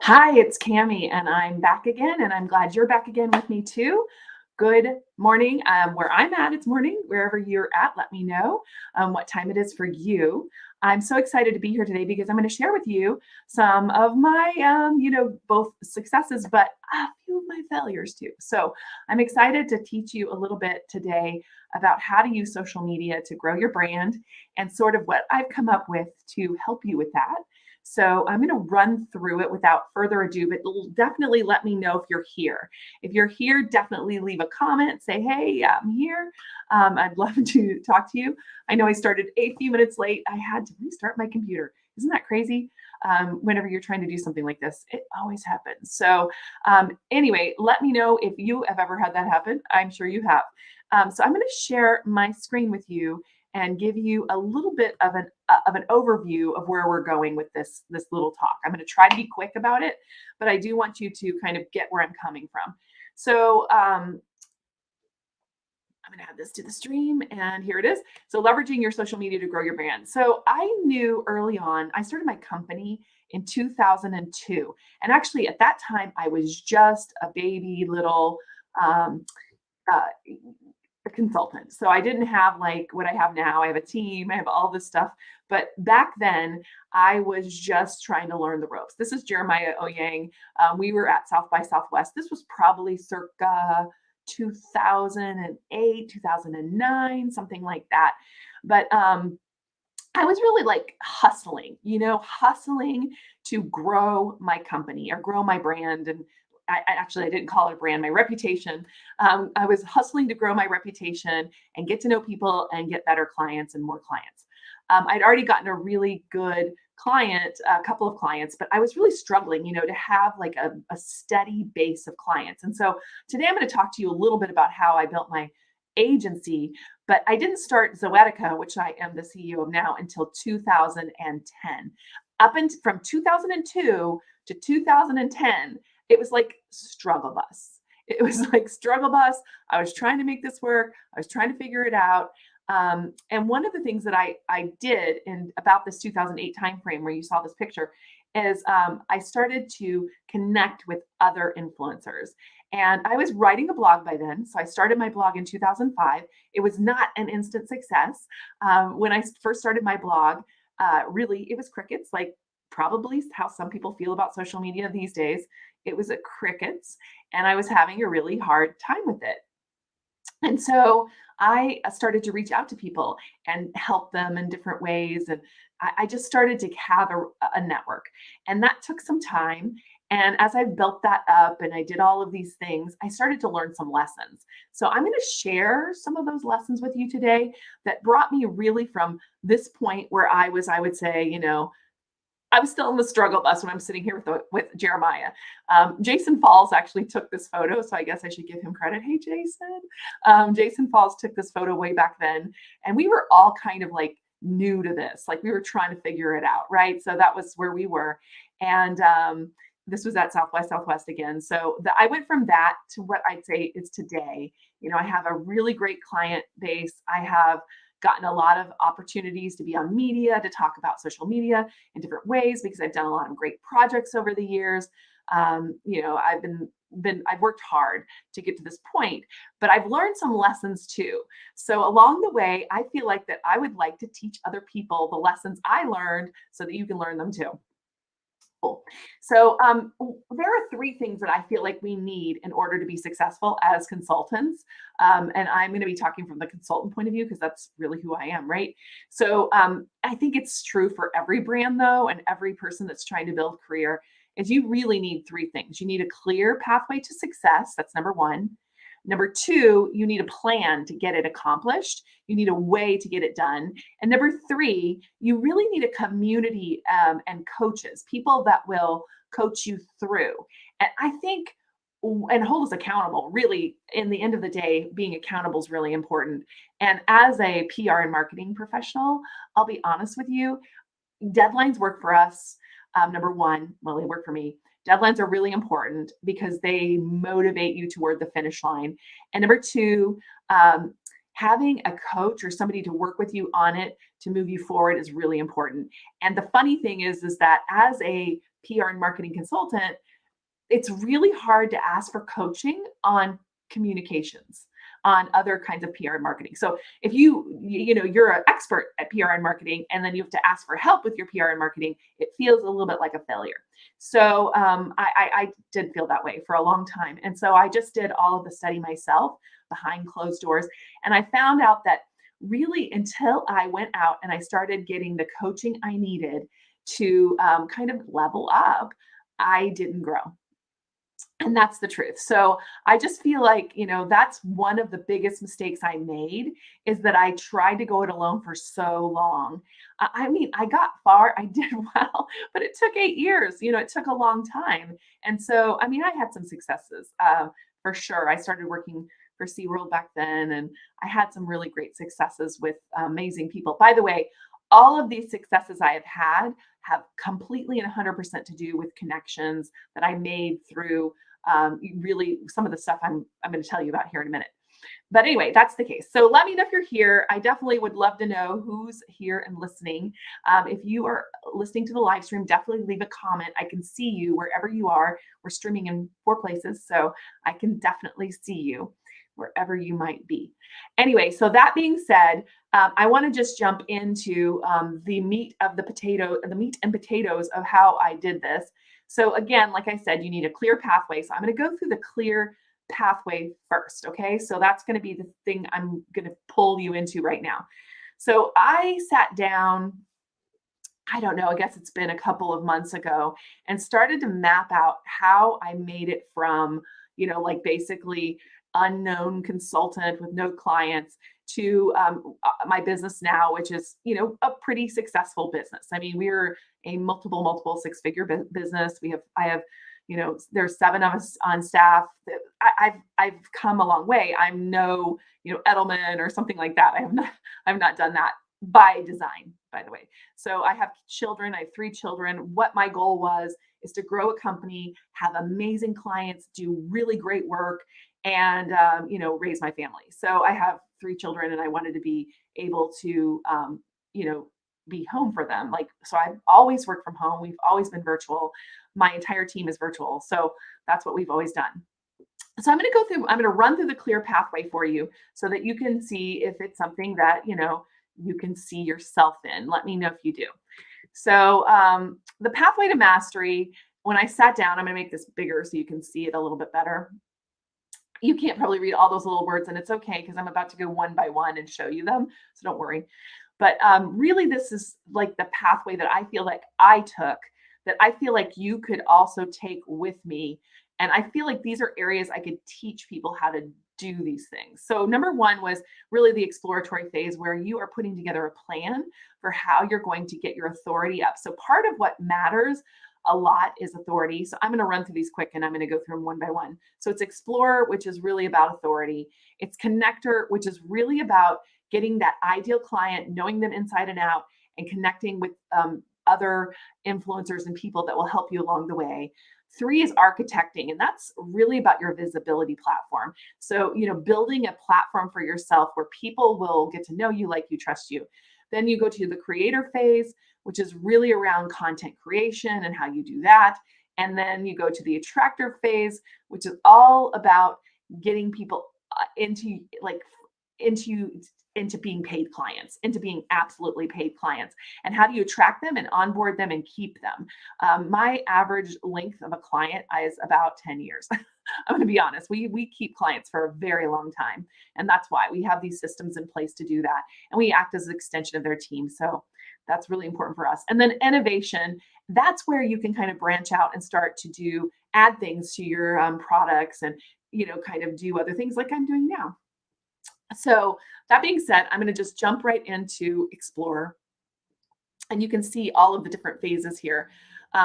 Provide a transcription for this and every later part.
Hi, it's Cami, and I'm back again, and I'm glad you're back again with me too. Good morning. Where I'm at, it's morning. Wherever you're at, let me know what time it is for you. I'm so excited to be here today because I'm going to share with you some of my, both successes, but a few of my failures too. So I'm excited to teach you a little bit today about how to use social media to grow your brand and sort of what I've come up with to help you with that. So I'm going to run through it without further ado, but definitely let me know if you're here. If you're here, definitely leave a comment. Say, hey, yeah, I'm here. I'd love to talk to you. I know I started a few minutes late. I had to restart my computer. Isn't that crazy? Whenever you're trying to do something like this, it always happens. So, anyway, let me know if you have ever had that happen. I'm sure you have. So, I'm going to share my screen with you and give you a little bit of an overview of where we're going with this little talk. I'm going to try to be quick about it, but I do want you to kind of get where I'm coming from. So I'm going to add this to the stream, and here it is. So leveraging your social media to grow your brand. So I knew early on. I started my company in 2002, and actually at that time I was just a baby little. Um, uh, a consultant. So I didn't have like what I have now. I have a team, I have all this stuff. But back then, I was just trying to learn the ropes. This is Jeremiah Oyang. We were at South by Southwest. This was probably circa 2008, 2009, something like that. But I was really like hustling, hustling to grow my company or grow my brand. And I didn't call it a brand, my reputation. I was hustling to grow my reputation and get to know people and get better clients and more clients. I'd already gotten a really good client, a couple of clients, but I was really struggling, to have like a steady base of clients. And so today I'm going to talk to you a little bit about how I built my agency, but I didn't start Zoetica, which I am the CEO of now, until 2010. From 2002 to 2010, it was like struggle bus. It was like struggle bus. I was trying to make this work. I was trying to figure it out. And one of the things that I did in about this 2008 timeframe where you saw this picture is I started to connect with other influencers. And I was writing a blog by then. So I started my blog in 2005. It was not an instant success. When I first started my blog, really, it was crickets, like probably how some people feel about social media these days. It was a crickets, and I was having a really hard time with it. And so I started to reach out to people and help them in different ways. And I just started to have a network. And that took some time. And as I built that up and I did all of these things, I started to learn some lessons. So I'm going to share some of those lessons with you today that brought me really from this point where I would say, I was still in the struggle bus when I'm sitting here with Jeremiah. Jason Falls actually took this photo, so I guess I should give him credit. Hey, Jason. Jason Falls took this photo way back then, and we were all kind of like new to this. Like we were trying to figure it out, right? So that was where we were. And this was at South by Southwest again. So I went from that to what I'd say is today. I have a really great client base. I have gotten a lot of opportunities to be on media, to talk about social media in different ways because I've done a lot of great projects over the years. I've worked hard to get to this point, but I've learned some lessons too. So along the way, I feel like that I would like to teach other people the lessons I learned so that you can learn them too. Cool. So there are three things that I feel like we need in order to be successful as consultants. And I'm going to be talking from the consultant point of view because that's really who I am, right? So I think it's true for every brand though, and every person that's trying to build a career is you really need three things. You need a clear pathway to success. That's number one. Number two, you need a plan to get it accomplished. You need a way to get it done. And number three, you really need a community and coaches, people that will coach you through. And I think, and hold us accountable, really, in the end of the day, being accountable is really important. And as a PR and marketing professional, I'll be honest with you, deadlines work for us. Number one, well, they work for me. Deadlines are really important because they motivate you toward the finish line. And number two, having a coach or somebody to work with you on it to move you forward is really important. And the funny thing is that as a PR and marketing consultant, it's really hard to ask for coaching on communications, on other kinds of PR and marketing. So if you're an expert at PR and marketing, and then you have to ask for help with your PR and marketing, it feels a little bit like a failure. So I did feel that way for a long time, and so I just did all of the study myself behind closed doors, and I found out that really until I went out and I started getting the coaching I needed to kind of level up, I didn't grow. And that's the truth. So I just feel like, that's one of the biggest mistakes I made, is that I tried to go it alone for so long. I mean, I got far, I did well, but it took 8 years. It took a long time. And so, I mean, I had some successes for sure. I started working for SeaWorld back then, and I had some really great successes with amazing people. By the way, all of these successes I have had have completely and 100% to do with connections that I made through really some of the stuff I'm going to tell you about here in a minute. But anyway, that's the case. So let me know if you're here. I definitely would love to know who's here and listening. If you are listening to the live stream, definitely leave a comment. I can see you wherever you are. We're streaming in 4 places, so I can definitely see you wherever you might be. Anyway, so that being said, I want to just jump into the meat and potatoes of how I did this. So again, like I said, you need a clear pathway. So I'm going to go through the clear pathway first. Okay. So that's going to be the thing I'm going to pull you into right now. So I sat down, I don't know, I guess it's been a couple of months ago, and started to map out how I made it from, like basically unknown consultant with no clients to my business now, which is, a pretty successful business. I mean, we're a multiple six-figure business. I have, there's 7 of us on staff. I've come a long way. I'm no, Edelman or something like that. I've not done that by design, by the way. So I have children. I have 3 children. What my goal was is to grow a company, have amazing clients, do really great work, and raise my family. So I have 3 children, and I wanted to be able to be home for them. Like, so I've always worked from home. We've always been virtual. My entire team is virtual. So that's what we've always done. So I'm going to run through the clear pathway for you so that you can see if it's something that, you can see yourself in. Let me know if you do. So the pathway to mastery, when I sat down, I'm going to make this bigger so you can see it a little bit better. You can't probably read all those little words, and it's okay because I'm about to go one by one and show you them. So don't worry. But really, this is like the pathway that I feel like I took, that I feel like you could also take with me. And I feel like these are areas I could teach people how to do these things. So number 1 was really the exploratory phase, where you are putting together a plan for how you're going to get your authority up. So part of what matters a lot is authority. So I'm going to run through these quick, and I'm going to go through them one by one. So it's explorer, which is really about authority. It's connector, which is really about getting that ideal client, knowing them inside and out, and connecting with other influencers and people that will help you along the way. 3 is architecting, and that's really about your visibility platform. So, building a platform for yourself where people will get to know you, like you, trust you. Then you go to the creator phase, which is really around content creation and how you do that. And then you go to the attractor phase, which is all about getting people into being paid clients, into being absolutely paid clients. And how do you attract them and onboard them and keep them? My average length of a client is about 10 years. I'm going to be honest. We keep clients for a very long time. And that's why we have these systems in place to do that. And we act as an extension of their team. So that's really important for us. And then innovation, that's where you can kind of branch out and start to add things to your products and, kind of do other things like I'm doing now. So that being said, I'm going to just jump right into Explorer. And you can see all of the different phases here.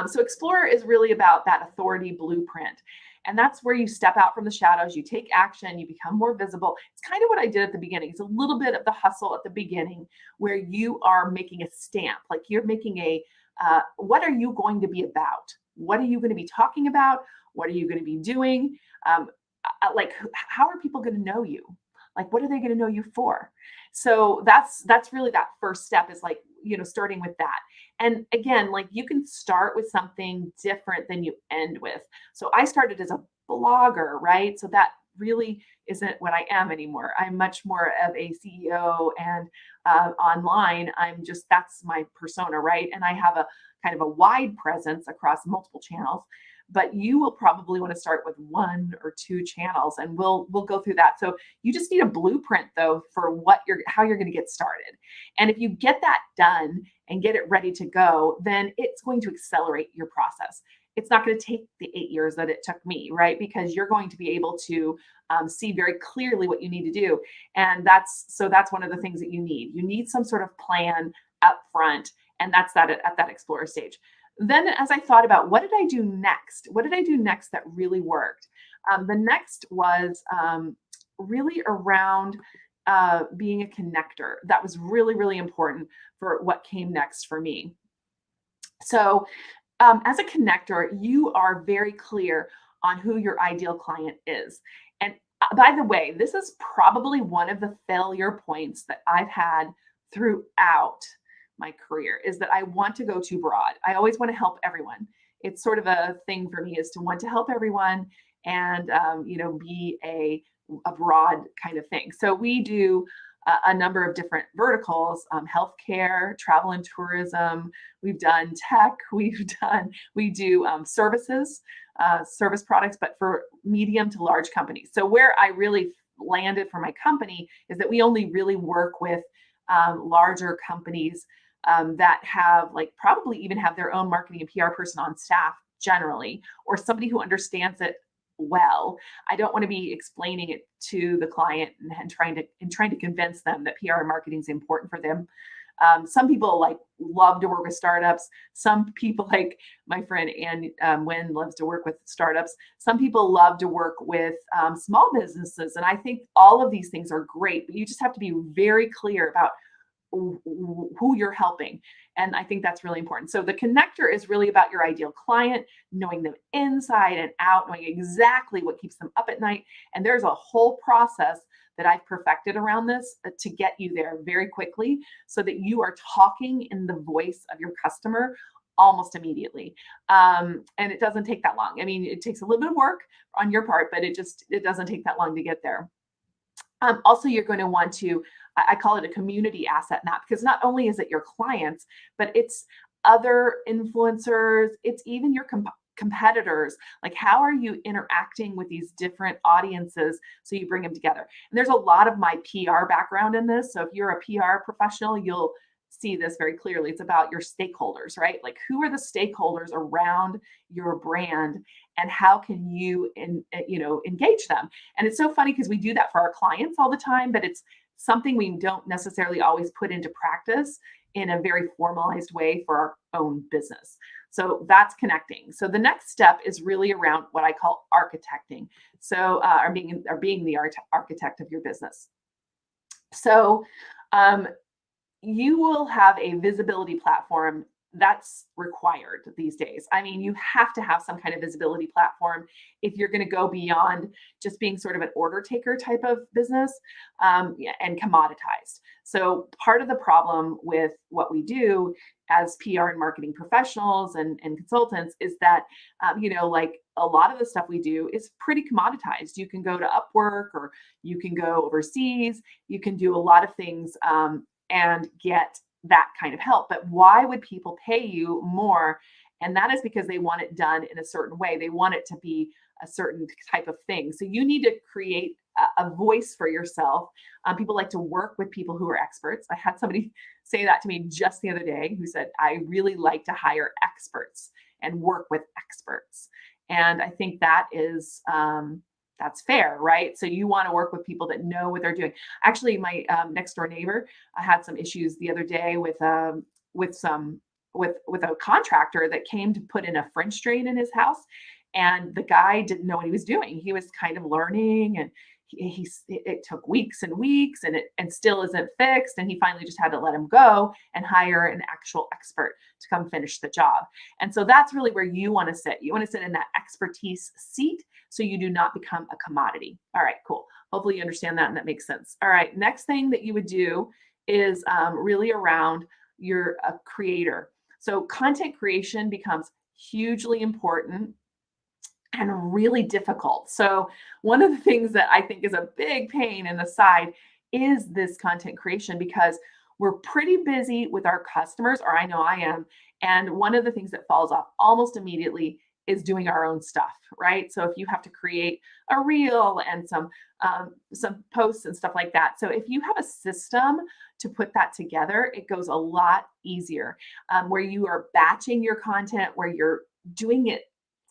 So Explorer is really about that authority blueprint. And that's where you step out from the shadows, you take action, you become more visible. It's kind of what I did at the beginning. It's a little bit of the hustle at the beginning, where you are making a stamp, like you're making what are you going to be about? What are you going to be talking about? What are you going to be doing? Like, how are people going to know you? Like, what are they going to know you for? So that's really that first step, is like, starting with that. And again, like you can start with something different than you end with. So I started as a blogger, right? So that really isn't what I am anymore. I'm much more of a CEO, and online, I'm just that's my persona, right? And I have a kind of a wide presence across multiple channels. But you will probably want to start with one or two channels, and we'll go through that. So you just need a blueprint though for what you're how you're going to get started. And if you get that done and get it ready to go, then it's going to accelerate your process. It's not going to take the 8 years that it took me, right? Because you're going to be able to see very clearly what you need to do. And that's one of the things that you need. You need some sort of plan up front. And that's that at that explorer stage. Then, as I thought about what did I do next? What did I do next that really worked? The next was really around being a connector. That was really, really important for what came next for me. So, as a connector, you are very clear on who your ideal client is. And by the way, this is probably one of the failure points that I've had throughout my career is that I want to go too broad. I always want to help everyone. It's sort of a thing for me is to want to help everyone and be a broad kind of thing. So we do a number of different verticals: healthcare, travel and tourism. We've done tech. We do services, service products, but for medium to large companies. So where I really landed for my company is that we only really work with larger companies that have like probably even have their own marketing and PR person on staff generally, or somebody who understands it well. I don't want to be explaining it to the client and trying to convince them that PR and marketing is important for them. Some people like love to work with startups. Some people, like my friend Ann Wynn, loves to work with startups. Some people love to work with small businesses, and I think all of these things are great. But you just have to be very clear about who you're helping. And I think that's really important. So the connector is really about your ideal client, knowing them inside and out, knowing exactly what keeps them up at night. And there's a whole process that I've perfected around this to get you there very quickly so that you are talking in the voice of your customer almost immediately. And it doesn't take that long. I mean, it takes a little bit of work on your part, but it doesn't take that long to get there. Also, you're going to want to, I call it a community asset map, because not only is it your clients, but it's other influencers, it's even your competitors. Like, how are you interacting with these different audiences so you bring them together? And there's a lot of my PR background in this. So if you're a PR professional, you'll see this very clearly. It's about your stakeholders, right? Like, who are the stakeholders around your brand, and how can you engage them? And it's so funny because we do that for our clients all the time, but it's something we don't necessarily always put into practice in a very formalized way for our own business. So that's connecting. So the next step is really around what I call architecting. So or being the architect of your business. So you will have a visibility platform that's required these days. I mean, you have to have some kind of visibility platform if you're going to go beyond just being sort of an order taker type of business, and commoditized. So part of the problem with what we do as PR and marketing professionals and consultants is that, like a lot of the stuff we do is pretty commoditized. You can go to Upwork, or you can go overseas. You can do a lot of things and get that kind of help. But why would people pay you more? And that is because they want it done in a certain way. They want it to be a certain type of thing. So you need to create a voice for yourself. People like to work with people who are experts. I had somebody say that to me just the other day, who said, I really like to hire experts and work with experts. And I think that is that's fair, right? So you want to work with people that know what they're doing. Actually, my next door neighbor, I had some issues the other day with a contractor that came to put in a French drain in his house, and the guy didn't know what he was doing. He was kind of learning, and it took weeks and weeks, and it still isn't fixed. And he finally just had to let him go and hire an actual expert to come finish the job. And so that's really where you want to sit. You want to sit in that expertise seat so you do not become a commodity. All right, cool. Hopefully you understand that and that makes sense. All right, next thing that you would do is really around you're a creator. So content creation becomes hugely important and really difficult. So, one of the things that I think is a big pain in the side is this content creation because we're pretty busy with our customers, or I know I am. And one of the things that falls off almost immediately is doing our own stuff, right? So if you have to create a reel and some posts and stuff like that, so if you have a system to put that together, it goes a lot easier. Where you are batching your content, where you're doing it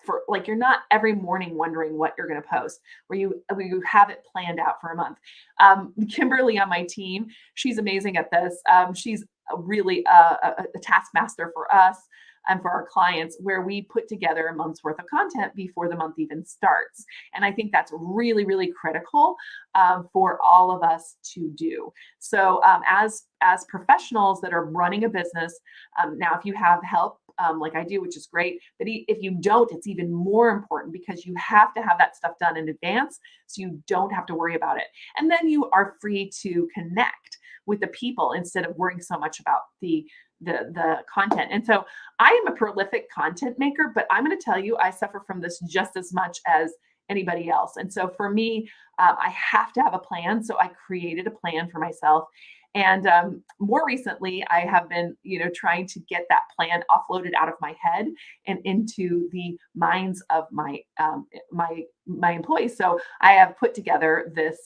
for like you're not every morning wondering what you're going to post, where you have it planned out for a month. Kimberly on my team, she's amazing at this. She's really a taskmaster for us and for our clients, where we put together a month's worth of content before the month even starts. And I think that's really, really critical for all of us to do. So as professionals that are running a business, now if you have help like I do, which is great. But if you don't, it's even more important because you have to have that stuff done in advance so you don't have to worry about it. And then you are free to connect with the people instead of worrying so much about the content. And so I am a prolific content maker, but I'm going to tell you, I suffer from this just as much as anybody else. And so for me, I have to have a plan. So I created a plan for myself. And more recently, I have been, trying to get that plan offloaded out of my head and into the minds of my employees. So I have put together this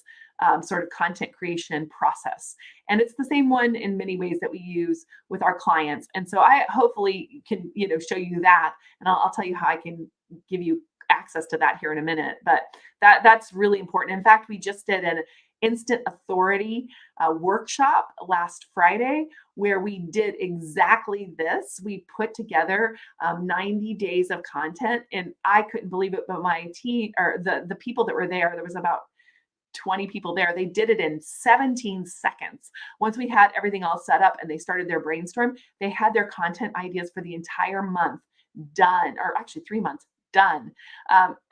sort of content creation process, and it's the same one in many ways that we use with our clients. And so I hopefully can, show you that, and I'll tell you how I can give you access to that here in a minute. But that's really important. In fact, we just did an instant authority workshop last Friday where we did exactly this. We put together 90 days of content, and I couldn't believe it, but my team, or the people that were there was about 20 people there. They did it in 17 seconds. Once we had everything all set up and they started their brainstorm, they had their content ideas for the entire month done, or actually 3 months done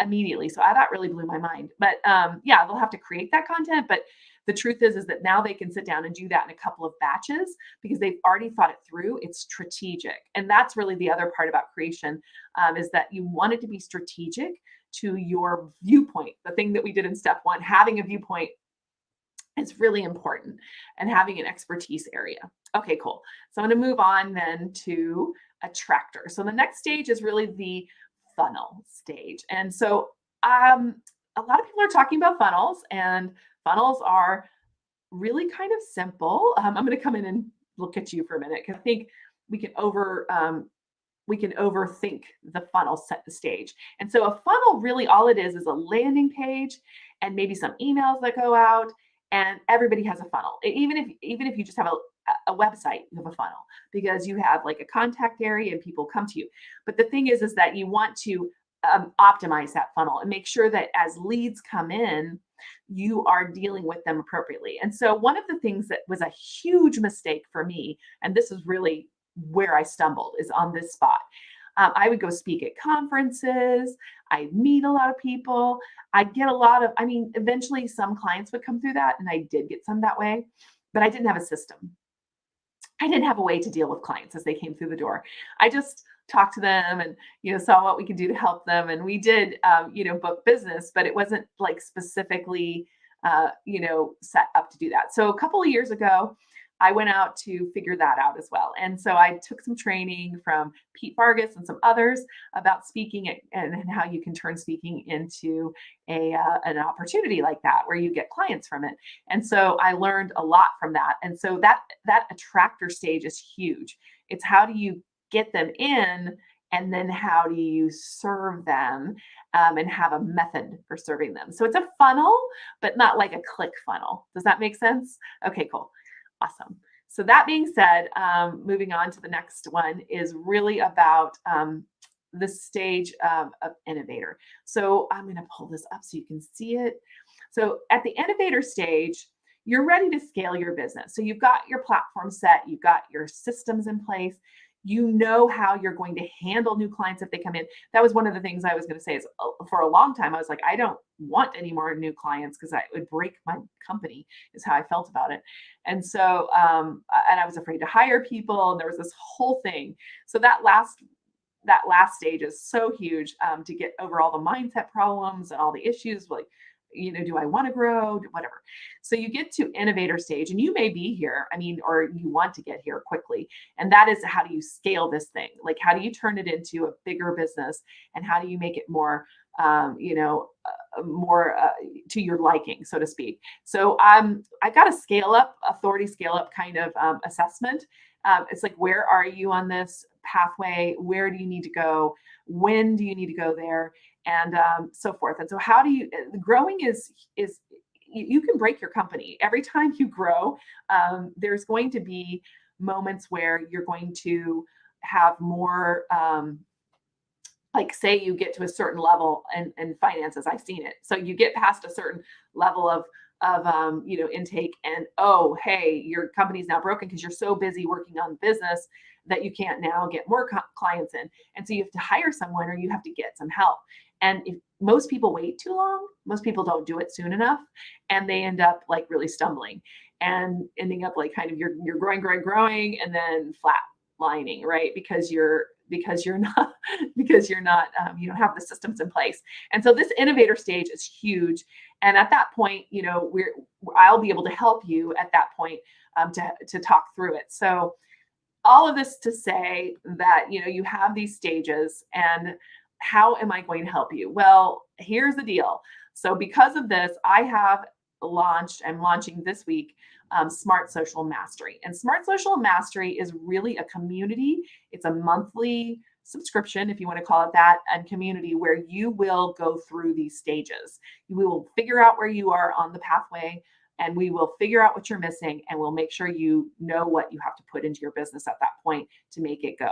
immediately. So that really blew my mind. But yeah, they'll have to create that content. But the truth is that now they can sit down and do that in a couple of batches because they've already thought it through. It's strategic. And that's really the other part about creation, is that you want it to be strategic to your viewpoint. The thing that we did in step one, having a viewpoint is really important, and having an expertise area. Okay, cool. So I'm going to move on then to attractor. So the next stage is really the funnel stage. And so a lot of people are talking about funnels, and funnels are really kind of simple. I'm going to come in and look at you for a minute because I think we can overthink the funnel stage. And so a funnel, really all it is a landing page and maybe some emails that go out, and everybody has a funnel. Even if you just have a website, you have a funnel because you have like a contact area and people come to you. But the thing is that you want to optimize that funnel and make sure that as leads come in, you are dealing with them appropriately. And so one of the things that was a huge mistake for me, and this is really where I stumbled, is on this spot. I would go speak at conferences. I meet a lot of people. I'd get a lot of, eventually some clients would come through that, and I did get some that way, but I didn't have a system. I didn't have a way to deal with clients as they came through the door. I just talked to them and, saw what we could do to help them. And we did, book business, but it wasn't like specifically, set up to do that. So a couple of years ago, I went out to figure that out as well. And so I took some training from Pete Vargas and some others about speaking and how you can turn speaking into an opportunity like that, where you get clients from it. And so I learned a lot from that. And so that attractor stage is huge. It's how do you get them in, and then how do you serve them, and have a method for serving them. So it's a funnel, but not like a click funnel. Does that make sense? Okay, cool. Awesome. So that being said, moving on to the next one is really about the stage of Innovator. So I'm going to pull this up so you can see it. So at the Innovator stage, you're ready to scale your business. So you've got your platform set, you've got your systems in place, You know how you're going to handle new clients if they come in. That was one of the things I was going to say is for a long time, I was like, I don't want any more new clients because it would break my company is how I felt about it. And so, and I was afraid to hire people. And there was this whole thing. So that last stage is so huge to get over all the mindset problems and all the issues like do I want to grow, whatever. So you get to innovator stage and you may be here, or you want to get here quickly, and that is how do you scale this thing, like how do you turn it into a bigger business, and how do you make it more more to your liking, so to speak. So I got a scale up, authority scale up kind of assessment. It's like, where are you on this pathway? Where do you need to go? When do you need to go there? And so forth. And so, how do you? Growing is you can break your company every time you grow. There's going to be moments where you're going to have more. Like say you get to a certain level in finances, I've seen it. So you get past a certain level of intake, and oh hey, your company's now broken because you're so busy working on business that you can't now get more clients in, and so you have to hire someone or you have to get some help. And if most people wait too long, most people don't do it soon enough, and they end up like really stumbling and ending up like kind of you're growing and then flat lining, right? Because you're not because you're not you don't have the systems in place. And so this innovator stage is huge. And at that point, I'll be able to help you at that point to talk through it. So all of this to say that you have these stages, and how am I going to help you? Well, here's the deal. So because of this, I'm launching this week Smart Social Mastery. And Smart Social Mastery is really a community. It's a monthly subscription, if you want to call it that, and community where you will go through these stages. We will figure out where you are on the pathway, and we will figure out what you're missing, and we'll make sure you know what you have to put into your business at that point to make it go.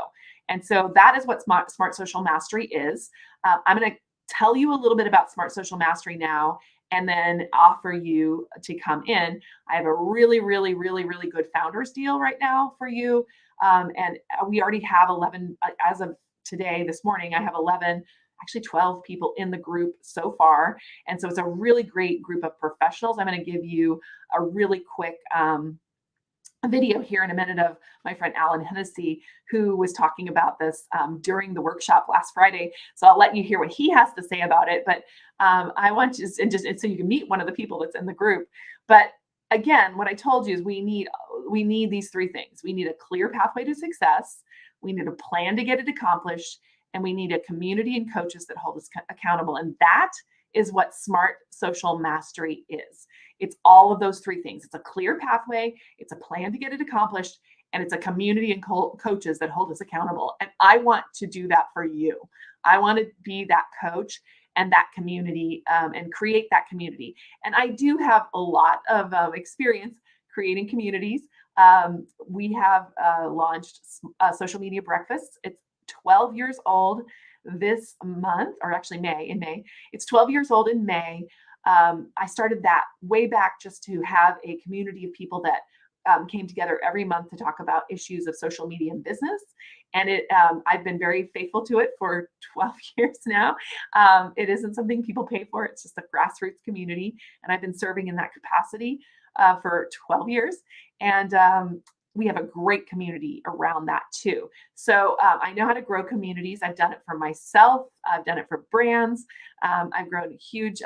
And so that is what Smart Social Mastery is. I'm going to tell you a little bit about Smart Social Mastery now, and then offer you to come in. I have a really, really, really, really good founders deal right now for you. And we already have 11, as of today, this morning, I have 11, actually 12 people in the group so far. And so it's a really great group of professionals. I'm going to give you a really quick a video here in a minute of my friend Alan Hennessy, who was talking about this during the workshop last Friday. So I'll let you hear what he has to say about it. But I want you to just so you can meet one of the people that's in the group. But again, what I told you is we need these three things. We need a clear pathway to success. We need a plan to get it accomplished, and we need a community and coaches that hold us accountable. And that is what Smart Social Mastery is. It's all of those three things. It's a clear pathway, it's a plan to get it accomplished, and it's a community and coaches that hold us accountable. And I want to do that for you. I want to be that coach and that community and create that community. And I do have a lot of experience creating communities. We have launched Social Media Breakfast. It's 12 years old this month, or actually in May. It's 12 years old in May. I started that way back just to have a community of people that came together every month to talk about issues of social media and business. And I've been very faithful to it for 12 years now. It isn't something people pay for. It's just a grassroots community. And I've been serving in that capacity for 12 years. And we have a great community around that too. So I know how to grow communities. I've done it for myself. I've done it for brands. I've grown huge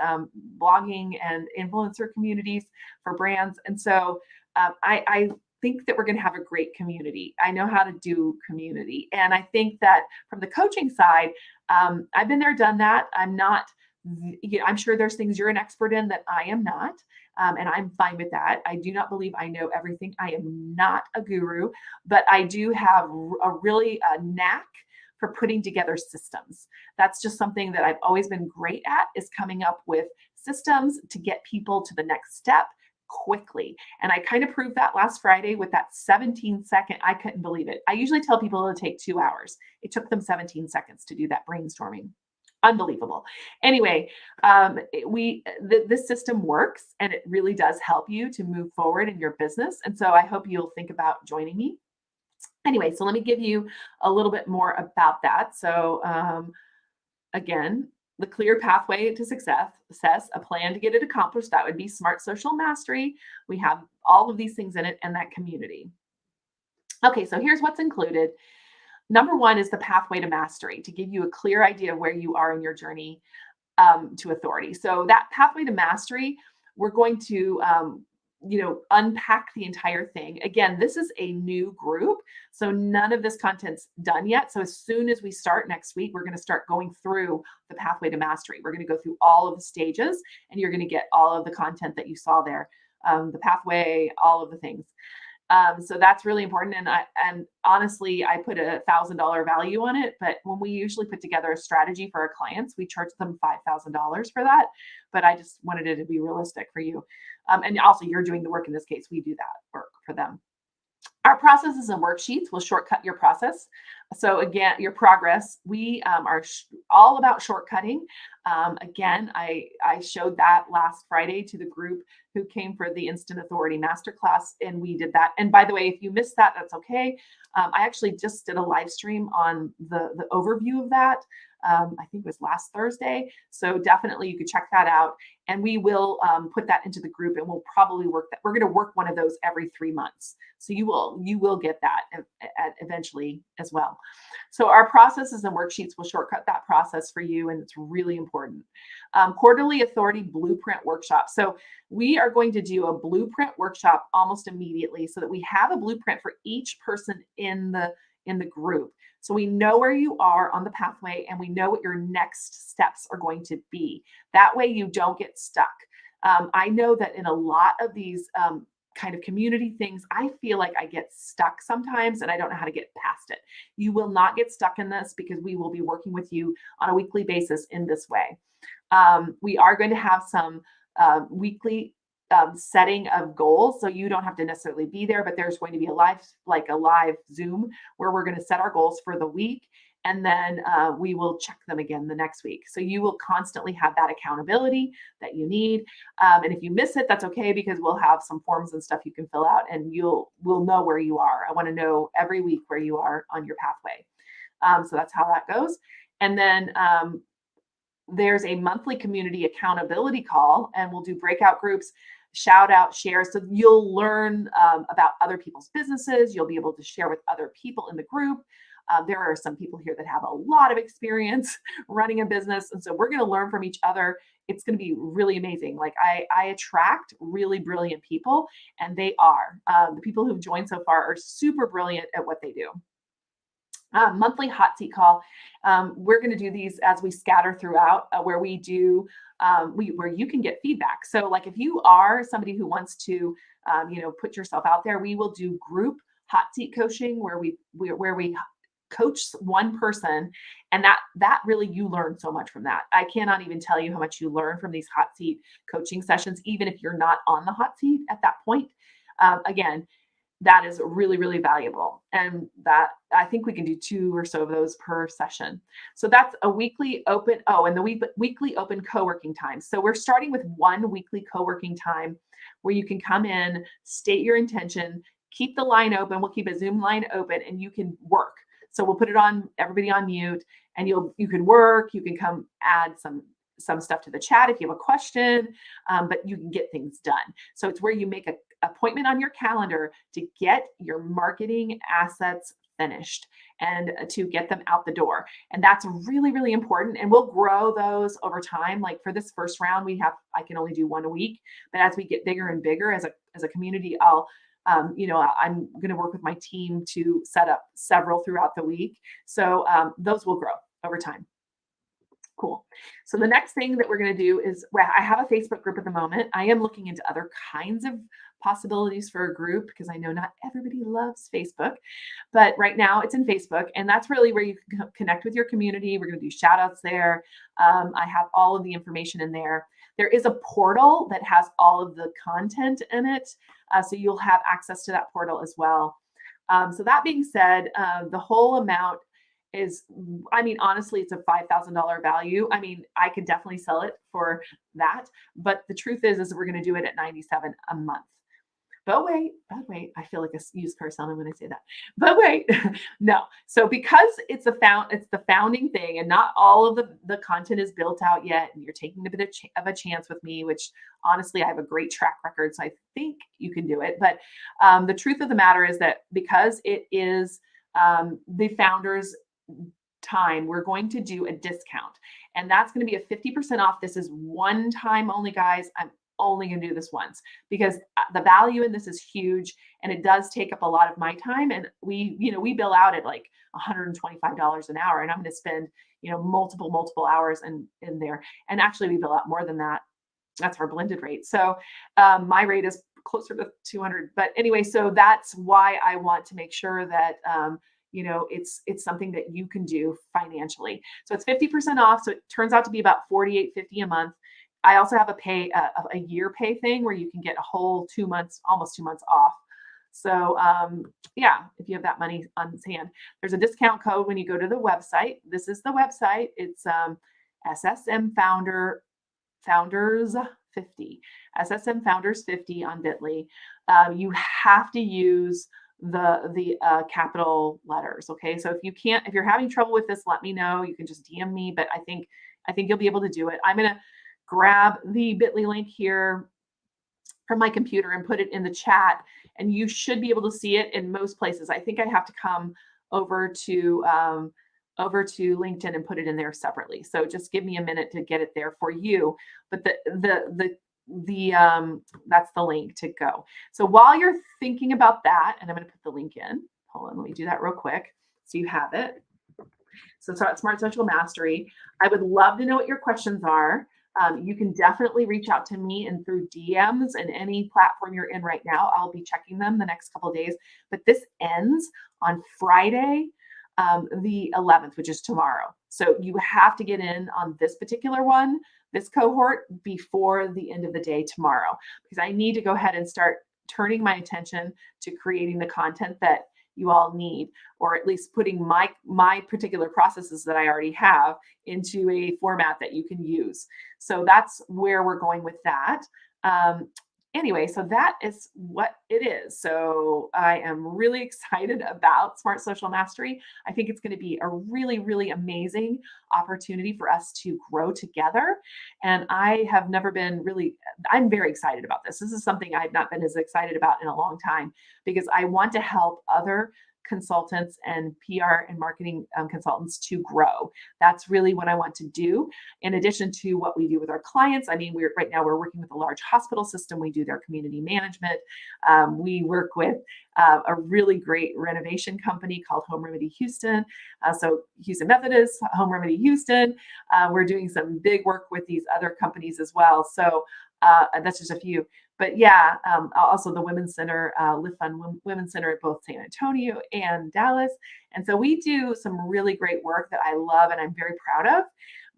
blogging and influencer communities for brands. And so I think that we're going to have a great community. I know how to do community. And I think that from the coaching side, I've been there, done that. I'm sure there's things you're an expert in that I am not. And I'm fine with that. I do not believe I know everything. I am not a guru, but I do have a really knack for putting together systems. That's just something that I've always been great at, is coming up with systems to get people to the next step quickly. And I kind of proved that last Friday with that 17-second. I couldn't believe it. I usually tell people it'll take 2 hours. It took them 17 seconds to do that brainstorming. Unbelievable. Anyway, this system works, and it really does help you to move forward in your business. And so I hope you'll think about joining me. Anyway, so let me give you a little bit more about that. So, again, the clear pathway to success, a plan to get it accomplished. That would be smart social mastery. We have all of these things in it and that community. Okay, so here's what's included. Number one is the pathway to mastery to give you a clear idea of where you are in your journey to authority. So that pathway to mastery, we're going to unpack the entire thing. Again, this is a new group, so none of this content's done yet. So as soon as we start next week, we're going to start going through the pathway to mastery. We're going to go through all of the stages, and you're going to get all of the content that you saw there, the pathway, all of the things. So that's really important. And honestly, I put $1,000 value on it. But when we usually put together a strategy for our clients, we charge them $5,000 for that. But I just wanted it to be realistic for you. And also, you're doing the work in this case. We do that work for them. Our processes and worksheets will shortcut your process. So again, your progress, we are all about shortcutting. Again, I showed that last Friday to the group who came for the Instant Authority Masterclass, and we did that. And by the way, if you missed that, that's okay. I actually just did a live stream on the overview of that. I think it was last Thursday. So definitely you could check that out. And we will put that into the group, and we'll probably work that. We're going to work one of those every 3 months. So you will get that eventually as well. So our processes and worksheets will shortcut that process for you, and it's really important. Quarterly Authority Blueprint Workshop. So we are going to do a blueprint workshop almost immediately so that we have a blueprint for each person in the group. So we know where you are on the pathway, and we know what your next steps are going to be. That way you don't get stuck. I know that in a lot of these kind of community things, I feel like I get stuck sometimes and I don't know how to get past it. You will not get stuck in this because we will be working with you on a weekly basis in this way. We are going to have some weekly setting of goals. So you don't have to necessarily be there, but there's going to be a live Zoom where we're going to set our goals for the week. And then we will check them again the next week. So you will constantly have that accountability that you need. And if you miss it, that's okay, because we'll have some forms and stuff you can fill out, and we'll know where you are. I want to know every week where you are on your pathway. So that's how that goes. And then there's a monthly community accountability call, and we'll do breakout groups, shout out, share. So you'll learn about other people's businesses. You'll be able to share with other people in the group. There are some people here that have a lot of experience running a business. And so we're going to learn from each other. It's going to be really amazing. Like I attract really brilliant people, and they are. The people who've joined so far are super brilliant at what they do. Monthly hot seat call. We're going to do these as we scatter throughout, where we do where you can get feedback. So, like if you are somebody who wants to, put yourself out there, we will do group hot seat coaching where we coach one person, and that really, you learn so much from that. I cannot even tell you how much you learn from these hot seat coaching sessions, even if you're not on the hot seat at that point. Again, that is really, really valuable. And that I think we can do 2 or so of those per session. So that's a weekly open. Oh, and the weekly open co-working time. So we're starting with 1 weekly co-working time where you can come in, state your intention, keep the line open. We'll keep a Zoom line open, and you can work. So we'll put it on, everybody on mute, and you can work. You can come add some stuff to the chat if you have a question, but you can get things done. So it's where you make an appointment on your calendar to get your marketing assets finished and to get them out the door. And that's really, really important. And we'll grow those over time. Like for this first round, I can only do 1 a week, but as we get bigger and bigger as a community, I'm going to work with my team to set up several throughout the week. So those will grow over time. Cool. So the next thing that we're going to do is, I have a Facebook group at the moment. I am looking into other kinds of possibilities for a group because I know not everybody loves Facebook, but right now it's in Facebook, and that's really where you can connect with your community. We're going to do shout outs there. I have all of the information in there. There is a portal that has all of the content in it. So you'll have access to that portal as well. So that being said, the whole amount is, honestly, it's a $5,000 value. I could definitely sell it for that, but the truth is we're going to do it at $97 a month. but wait, I feel like a used car salesman when I say that. But wait, no. So because it's the founding thing, and not all of the content is built out yet, and you're taking a bit of a chance with me, which honestly I have a great track record, so I think you can do it. But the truth of the matter is that because it is the founders time, we're going to do a discount. And that's going to be a 50% off. This is one time only, guys. I'm only going to do this once because the value in this is huge and it does take up a lot of my time. And we bill out at like $125 an hour, and I'm going to spend, multiple hours in there. And actually, we bill out more than that. That's our blended rate. So my rate is closer to 200. But anyway, so that's why I want to make sure that it's something that you can do financially. So it's 50% off. So it turns out to be about $48.50 a month. I also have a year pay thing where you can get a whole 2 months, almost 2 months off. So yeah, if you have that money on hand, there's a discount code when you go to the website. This is the website. It's SSM Founders 50, SSM Founders 50 on Bitly. You have to use the capital letters. Okay. So if you're having trouble with this, let me know. You can just DM me, but I think you'll be able to do it. I'm going to grab the Bitly link here from my computer and put it in the chat, and you should be able to see it in most places. I think I have to come over to LinkedIn and put it in there separately. So just give me a minute to get it there for you. But that's the link to go. So while you're thinking about that, and I'm going to put the link in. Hold on, let me do that real quick so you have it. So Smart Social Mastery. I would love to know what your questions are. You can definitely reach out to me and through DMs and any platform you're in right now. I'll be checking them the next couple of days. But this ends on Friday, the 11th, which is tomorrow. So you have to get in on this particular one, this cohort, before the end of the day tomorrow, because I need to go ahead and start turning my attention to creating the content that you all need, or at least putting my particular processes that I already have into a format that you can use. So that's where we're going with that. Anyway, so that is what it is. So I am really excited about Smart Social Mastery. I think it's going to be a really, really amazing opportunity for us to grow together. And I'm very excited about this. This is something I've not been as excited about in a long time, because I want to help other consultants and PR and marketing consultants to grow. That's really what I want to do. In addition to what we do with our clients, I mean, right now we're working with a large hospital system. We do their community management. We work with a really great renovation company called Home Remedy Houston. So Houston Methodist, Home Remedy Houston. We're doing some big work with these other companies as well. So that's just a few. But yeah, also the Women's Center, Lift Fund Women's Center at both San Antonio and Dallas. And so we do some really great work that I love and I'm very proud of.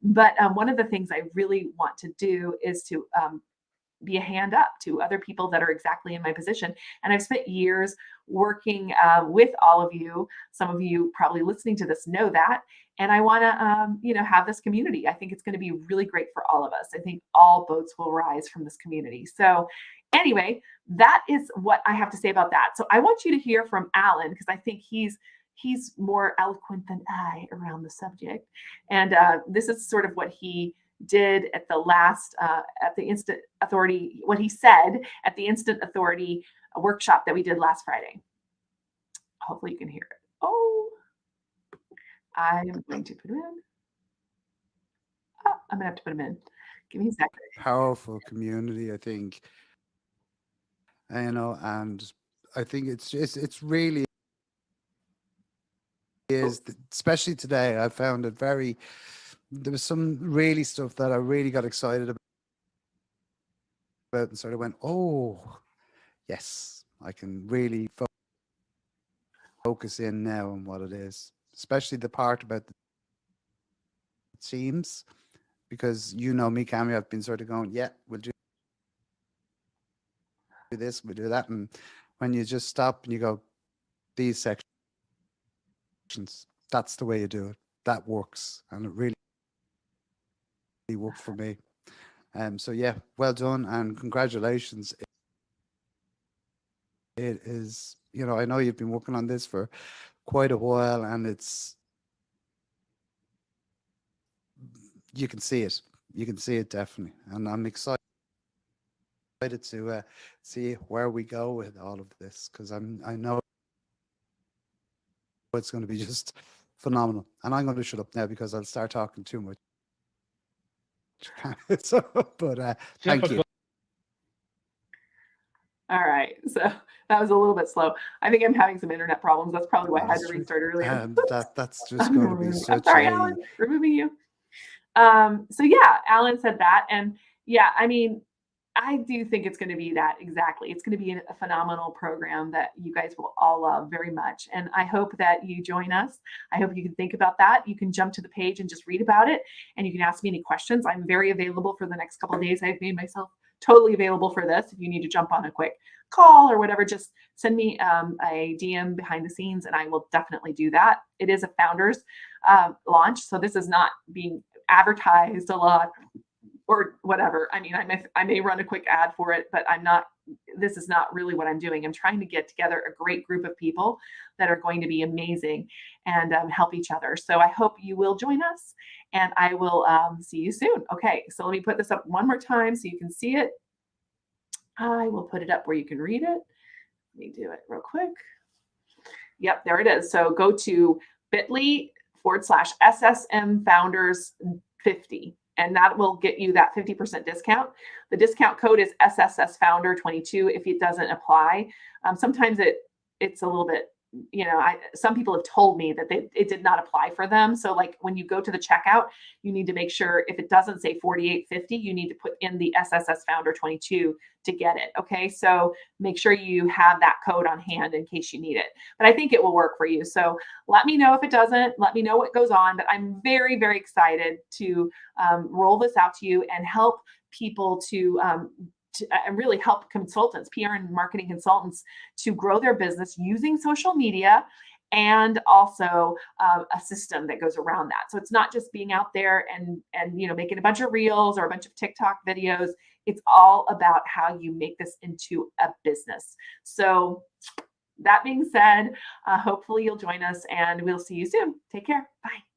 But one of the things I really want to do is to be a hand up to other people that are exactly in my position. And I've spent years working with all of you. Some of you probably listening to this know that. And I want to, have this community. I think it's going to be really great for all of us. I think all boats will rise from this community. So anyway, that is what I have to say about that. So I want you to hear from Alan, because I think he's more eloquent than I around the subject. And this is sort of what he did at the last at the Instant Authority, what he said at the Instant Authority workshop that we did last Friday. Hopefully you can hear it. Oh, I'm going to put him in. Oh, I'm gonna have to put him in. Give me a second. Powerful community, I think. And I think it's really is, especially today. I found it there was some really stuff that I really got excited about and sort of went, oh, yes, I can really focus in now on what it is, especially the part about the teams, because me, Cammy, I've been sort of going, yeah, we'll do this, we'll do that. And when you just stop and you go, these sections, that's the way you do it. That works. And it really worked for me. So yeah, well done and congratulations. is, you know, I know you've been working on this for quite a while, and you can see it. You can see it definitely, and I'm excited to see where we go with all of this, because I know it's going to be just phenomenal. And I'm going to shut up now because I'll start talking too much. So, but thank you. All right. So that was a little bit slow. I think I'm having some internet problems. That's probably why I had to That's restart earlier. that's just going to be I'm such sorry, a Alan, removing you. So yeah, Alan said that. And yeah, I mean, I do think it's going to be that exactly. It's going to be a phenomenal program that you guys will all love very much. And I hope that you join us. I hope you can think about that. You can jump to the page and just read about it, and you can ask me any questions. I'm very available for the next couple of days. I've made myself totally available for this. If you need to jump on a quick call or whatever, just send me a DM behind the scenes, and I will definitely do that. It is a founders launch, so this is not being advertised a lot or whatever. I mean, I may run a quick ad for it, but this is not really what I'm doing. I'm trying to get together a great group of people that are going to be amazing and help each other. So I hope you will join us, and I will see you soon. Okay, so let me put this up one more time so you can see it. I will put it up where you can read it. Let me do it real quick. Yep, there it is. So go to bit.ly/SSM Founders 50. And that will get you that 50% discount. The discount code is SSS Founder 22 if it doesn't apply. Sometimes it's a little bit, some people have told me that it did not apply for them. So like when you go to the checkout, you need to make sure if it doesn't say 4850, you need to put in the SSS Founder 22 to get it. Okay, so make sure you have that code on hand in case you need it. But I think it will work for you. So let me know if it doesn't. Let me know what goes on. But I'm very, very excited to roll this out to you and help people to really help consultants, PR and marketing consultants, to grow their business using social media, and also a system that goes around that. So it's not just being out there and making a bunch of reels or a bunch of TikTok videos. It's all about how you make this into a business. So that being said, hopefully you'll join us, and we'll see you soon. Take care. Bye.